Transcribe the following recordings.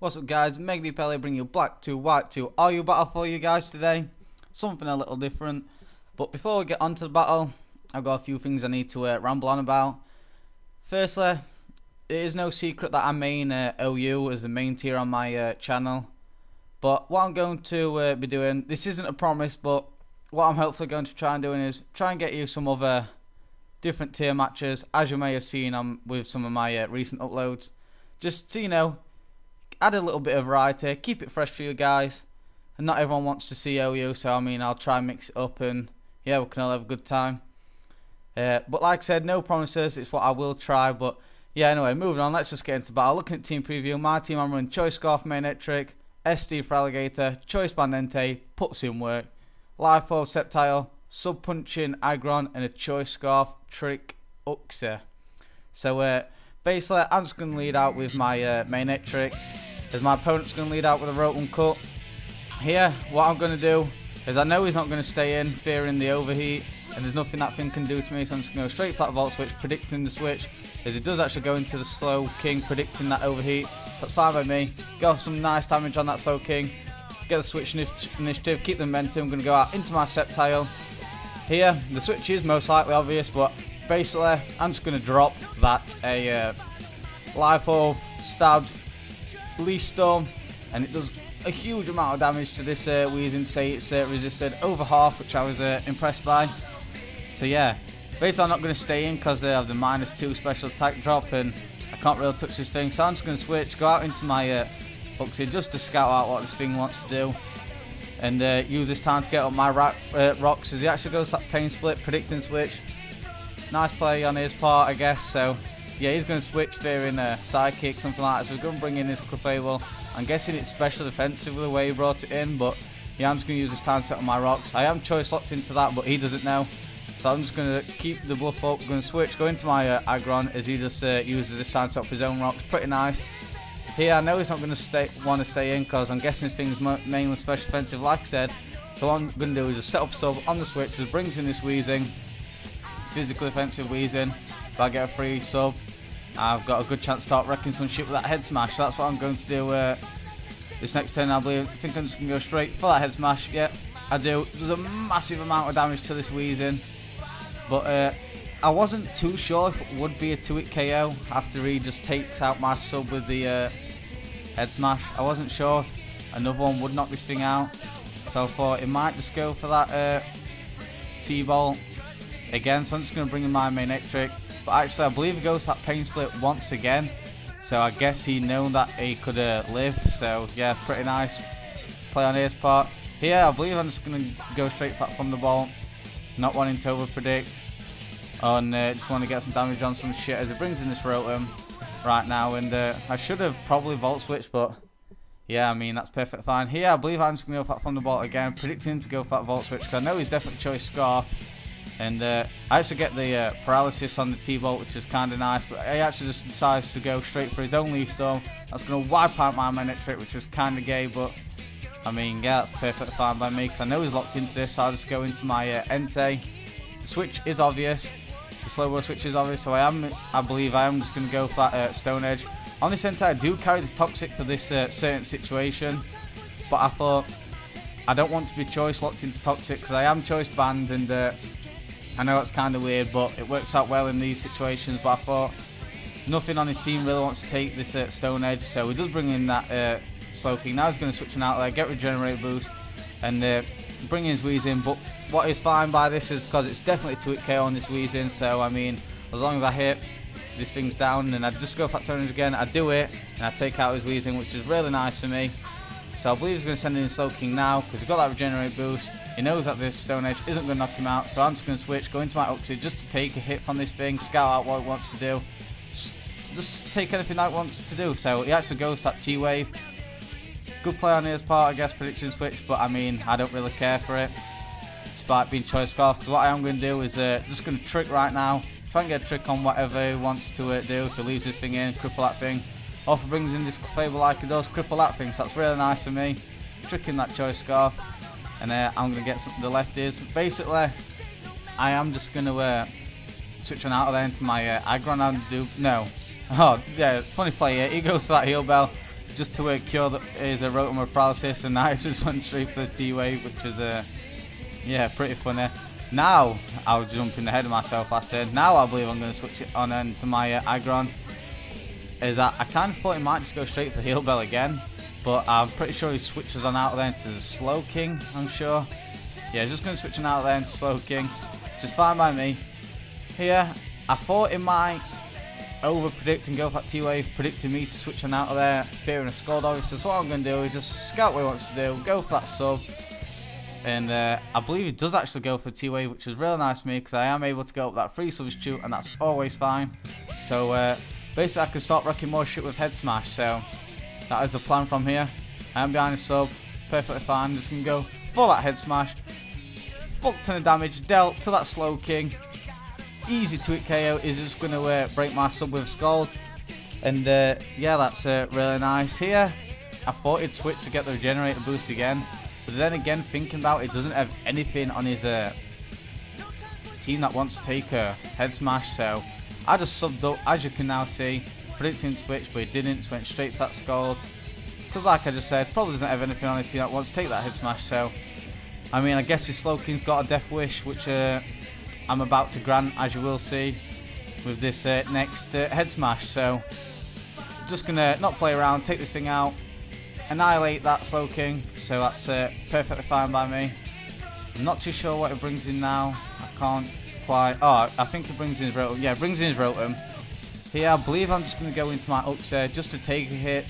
What's up guys, MegaDPAL here bringing you Black 2, White 2, are you battle for you guys today? Something a little different. But before we get on to the battle, I've got a few things I need to ramble on about. Firstly, it is no secret that I main OU as the main tier on my channel. But what I'm going to be doing, this isn't a promise, but what I'm hopefully going to try and doing is try and get you some other different tier matches, as you may have seen with some of my recent uploads. Just so you know, add a little bit of variety, keep it fresh for you guys. And not everyone wants to see OU, so I mean I'll try and mix it up and yeah, we can all have a good time. But like I said, no promises, it's what I will try. But yeah, anyway, moving on, let's just get into battle. Looking at team preview, my team I'm running Choice Scarf main trick, SD for Alligator, Choice Bandente, puts in work, Life Orb Sceptile, Sub Punching Aggron, and a Choice Scarf trick Uxie. So basically I'm just going to lead out with my main trick, as my opponent's going to lead out with a Rotom Cut. Here, what I'm going to do is I know he's not going to stay in, fearing the overheat, and there's nothing that thing can do to me, so I'm just going to go straight for that Volt Switch, predicting the switch, as it does actually go into the Slow King, predicting that overheat. That's fine by me. Go for some nice damage on that Slow King, get the switch initiative, keep the momentum. I'm going to go out into my Sceptile. Here, the switch is most likely obvious, but basically, I'm just going to drop that Life Orb, stabbed, Leaf Storm, and it does a huge amount of damage to this Weezing. Say it's resisted over half, which I was impressed by. So yeah, basically I'm not going to stay in because they have the -2 special attack drop, and I can't really touch this thing. So I'm just going to switch, go out into my Uxie just to scout out what this thing wants to do, and use this time to get up my rocks as he actually goes that Pain Split, predicting switch. Nice play on his part, I guess. So yeah, he's going to switch, fearing a Psychic, something like that. So we're going to bring in this Clefable. I'm guessing it's special defensive the way he brought it in, but yeah, I'm just going to use this time to set up my rocks. I am choice locked into that, but he doesn't know. So I'm just going to keep the bluff up, going to switch, go into my Aggron as he just uses this time to set up his own rocks. Pretty nice. Here, I know he's not going to want to stay in because I'm guessing this thing's mainly special defensive, like I said. So what I'm going to do is just set up sub on the switch, that brings in this Weezing. It's physically offensive Weezing. If I get a free sub, I've got a good chance to start wrecking some shit with that head smash. So that's what I'm going to do this next turn. I think I'm just going to go straight for that head smash. Yep, I do. There's a massive amount of damage to this Weezing. But I wasn't too sure if it would be a 2-hit KO after he just takes out my sub with the head smash. I wasn't sure if another one would knock this thing out. So I thought it might just go for that T-Bolt again. So I'm just going to bring in my main trick. But actually, I believe he goes that Pain Split once again. So I guess he knew that he could live. So yeah, pretty nice play on his part. Here, I believe I'm just going to go straight for that Thunderbolt. Not wanting to over predict. And just want to get some damage on some shit as it brings in this Rotom right now. And I should have probably Volt Switched, but yeah, I mean, that's perfect fine. Here, I believe I'm just going to go for that Thunderbolt again. Predicting him to go for that Volt Switch, because I know he's definitely Choice Scarf. And I actually get the paralysis on the T-Bolt, which is kind of nice, but he actually just decides to go straight for his own Leaf Storm. That's going to wipe out my main trick, which is kind of gay, but I mean, yeah, that's perfectly fine by me, because I know he's locked into this, so I'll just go into my Entei. The switch is obvious, the slow roll switch is obvious, so I believe I am just going to go for that Stone Edge. On this Entei, I do carry the Toxic for this certain situation, but I thought I don't want to be choice locked into Toxic, because I am choice banned, and I know it's kind of weird, but it works out well in these situations. But I thought nothing on his team really wants to take this Stone Edge, so he does bring in that Slow King. Now he's going to switch an out there, get Regenerate boost, and bring in his Weezing. But what is fine by this is because it's definitely 2-hit KO on this Weezing. So I mean, as long as I hit, this thing's down, and I just go for that Stone Edge again. I do it, and I take out his Weezing, which is really nice for me. So I believe he's going to send in Slow King now, because he's got that Regenerate boost. He knows that this Stone Edge isn't going to knock him out, so I'm just going to switch, go into my Uxie just to take a hit from this thing, scout out what it wants to do. Just take anything that it wants to do. So he actually goes that T-Wave. Good play on his part, I guess, prediction switch, but I mean, I don't really care for it, despite being Choice Scarf, because what I am going to do is just going to trick right now, try and get a trick on whatever he wants to do. If he leaves this thing in, cripple that thing. Or if he brings in this Clefable like he does, cripple that thing, so that's really nice for me. Tricking that Choice Scarf, and I'm going to get the lefties. Basically, I am just going to switch on out of there into my Aggron and do... No. Oh, yeah, funny play here. He goes for that Heal Bell. just to cure his rotom of paralysis, and now he just went straight for the T-Wave, which is yeah, pretty funny. Now, I was jumping ahead of myself last turn. Now I believe I'm going to switch it on into my Aggron. Is that I kind of thought he might just go straight for Heal Bell again, but I'm pretty sure he switches on out there into the Slow King, I'm sure. Yeah, he's just going to switch on out there into Slow King, which is fine by me. Here, I thought it might over-predict and go for that T-Wave, predicting me to switch on out of there, fearing a Scald obviously. So what I'm going to do is just scout what he wants to do, go for that sub. And I believe he does actually go for the T-Wave, which is really nice for me because I am able to go up that free substitute, and that's always fine. So basically I can start wrecking more shit with Head Smash, so that is the plan from here. I am behind the sub, perfectly fine. Just going to go for that Head Smash. Fuck ton of damage dealt to that Slow King. Easy to hit KO is just going to break my sub with Scald. And yeah, that's really nice. Here, I thought he'd switch to get the Regenerator boost again. But then again, thinking about it, doesn't have anything on his team that wants to take a Head Smash. So I just subbed up, as you can now see. Predicting switch, but he didn't. Just went straight for that Scald. Because like I just said, probably doesn't have anything on his team that wants to take that Head Smash. So, I mean, I guess his Slow King's got a Death Wish, which I'm about to grant, as you will see, with this next Head Smash. So, just gonna not play around, take this thing out, annihilate that Slow King. So that's perfectly fine by me. I'm not too sure what it brings in now. I can't quite. Oh, I think it brings in his Rotom. Yeah, it brings in his Rotom. Here, I believe I'm just gonna go into my Uxie just to take a hit,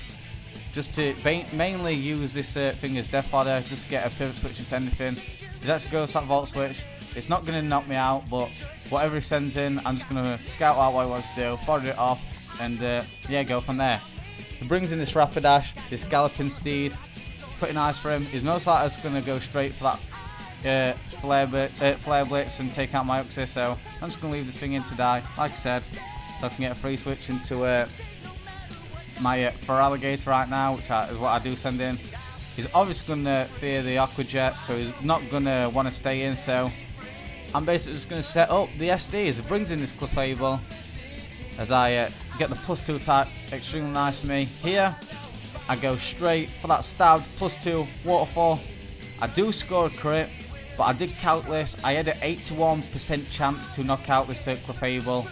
just to mainly use this thing as Death Fodder, just to get a pivot switch into anything. If that goes that Volt Switch, it's not going to knock me out, but whatever he sends in, I'm just going to scout out what he wants to do, fodder it off, and yeah, go from there. He brings in this Rapidash, this Galloping Steed, pretty nice for him. He's most likely just going to go straight for that Flare Blitz and take out my Uxie, so I'm just going to leave this thing in to die, like I said, so I can get a free switch into my Feraligatr right now, which is what I do send in. He's obviously going to fear the Aqua Jet, so he's not going to want to stay in, so I'm basically just going to set up the SD as it brings in this Clefable, as I get the +2 attack, extremely nice for me. Here, I go straight for that stab, +2 Waterfall. I do score a crit, but I did calculate, I had an 81% chance to knock out this Clefable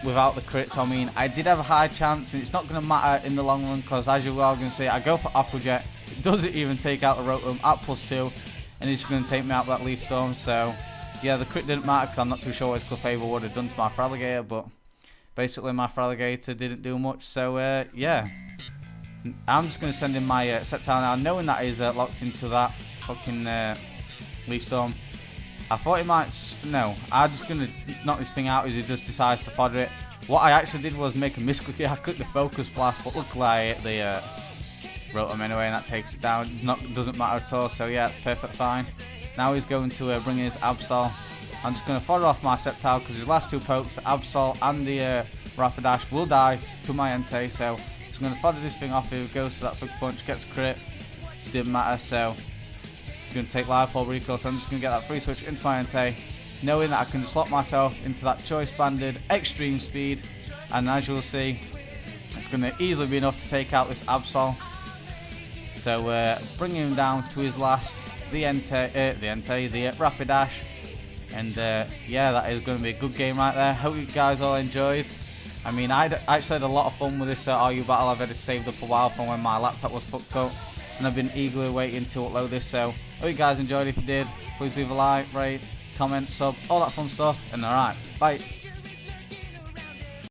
without the crit. So I mean, I did have a high chance, and it's not going to matter in the long run, because as you are going to see, I go for Aqua Jet, it doesn't even take out the Rotom at +2. And he's going to take me out with that Leaf Storm. So, yeah, the crit didn't matter because I'm not too sure what his Clefable would have done to my Feraligatr. But basically, my Feraligatr didn't do much. So, yeah. I'm just going to send in my Sceptile now, knowing that he's locked into that fucking Leaf Storm. I thought he might... No, I'm just going to knock this thing out as he just decides to fodder it. What I actually did was make a misclick. I clicked the Focus Blast, but luckily I hit the... Rotom anyway, and that takes it down. Doesn't matter at all, so yeah, it's perfect fine. Now he's going to bring in his Absol. I'm just going to fodder off my Sceptile because his last two pokes, the Absol and the Rapidash, will die to my Entei, so just going to fodder this thing off. If it goes for that Sucker Punch, gets crit, didn't matter, so he's going to take Life Orb Recall, so I'm just going to get that free switch into my Entei, knowing that I can just lock myself into that Choice Banded Extreme Speed, and as you'll see, it's going to easily be enough to take out this Absol. So bringing him down to his last, the Rapidash, and yeah, that is going to be a good game right there. Hope you guys all enjoyed. I mean, I actually had a lot of fun with this RU battle. I've had it saved up a while from when my laptop was fucked up, and I've been eagerly waiting to upload this. So hope you guys enjoyed. If you did, please leave a like, rate, comment, sub, all that fun stuff. And alright, bye.